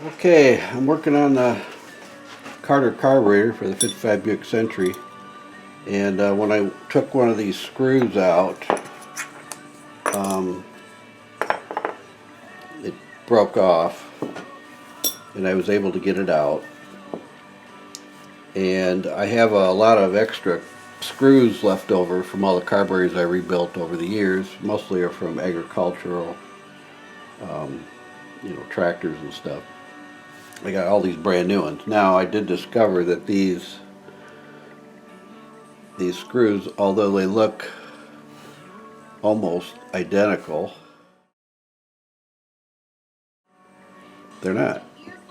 Okay, I'm working on the carburetor for the 55 Buick Century, and when I took one of these screws out, it broke off, and I was able to get it out. And I have a lot of extra screws left over from all the carburetors I rebuilt over the years. Mostly are from agricultural, tractors and stuff. I got all these brand new ones. Now I did discover that these screws, although they look almost identical, they're not.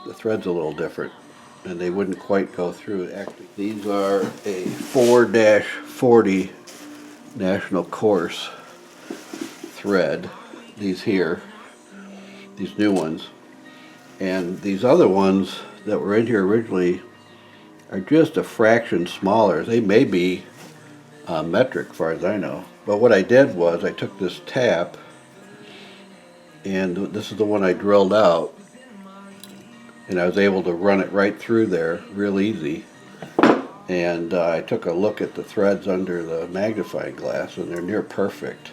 The thread's a little different, and they wouldn't quite go through. Actually, these are a 4-40 national course thread. These here, these new ones. And these other ones that were in here originally are just a fraction smaller. They may be metric, as far as I know. But what I did was I took this tap, and this is the one I drilled out, and I was able to run it right through there real easy. And I took a look at the threads under the magnifying glass, and they're near perfect.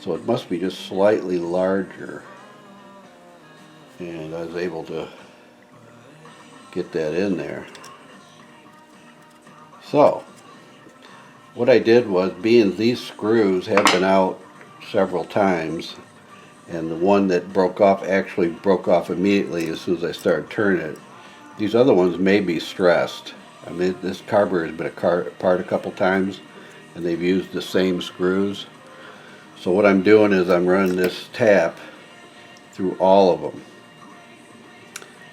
So it must be just slightly larger. And I was able to get that in there. So what I did was, being these screws have been out several times, and the one that broke off actually broke off immediately as soon as I started turning it. These other ones may be stressed. I mean, this carburetor has been apart a couple times, and they've used the same screws. So what I'm doing is I'm running this tap through all of them,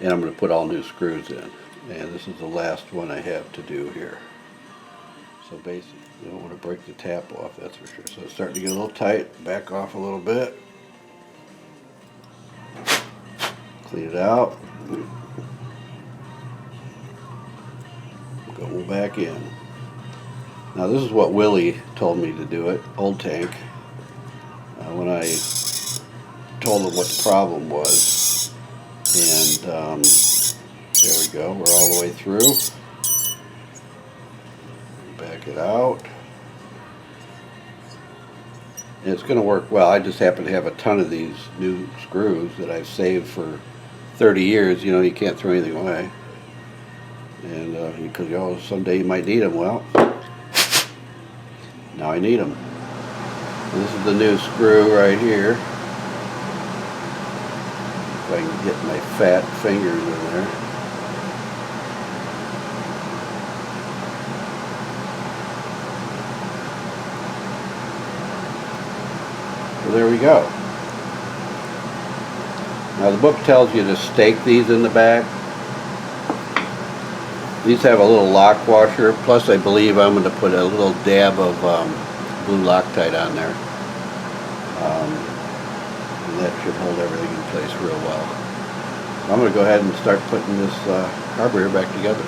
and I'm going to put all new screws in. And this is the last one I have to do here. So basically, you don't want to break the tap off, that's for sure. So it's starting to get a little tight. Back off a little bit. Clean it out. Go back in. Now this is what Willie told me to do it, Old Tank, when I told him what the problem was. And there we go, we're all the way through. Back it out. And it's going to work well. I just happen to have a ton of these new screws that I've saved for 30 years. You know, you can't throw anything away. And because someday you might need them. Well, now I need them. And this is the new screw right here. If I can get my fat fingers in there. So there we go. Now the book tells you to stake these in the back. These have a little lock washer, plus I believe I'm going to put a little dab of blue Loctite on there. And that should hold everything in place real well. I'm going to go ahead and start putting this carburetor back together.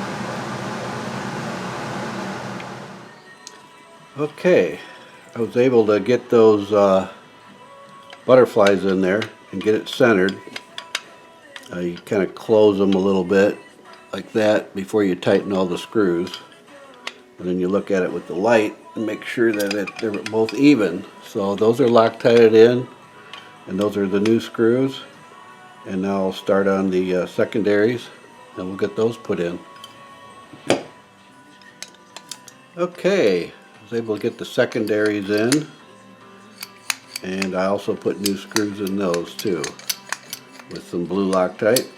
Okay, I was able to get those butterflies in there and get it centered. You kind of close them a little bit like that before you tighten all the screws, and then you look at it with the light and make sure that they're both even. So those are Loctited in, and those are the new screws. And now I'll start on the secondaries, and we'll get those put in. Okay, I was able to get the secondaries in, and I also put new screws in those too with some blue Loctite.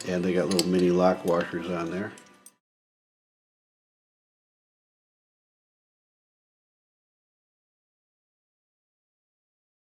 And they got little mini lock washers on there.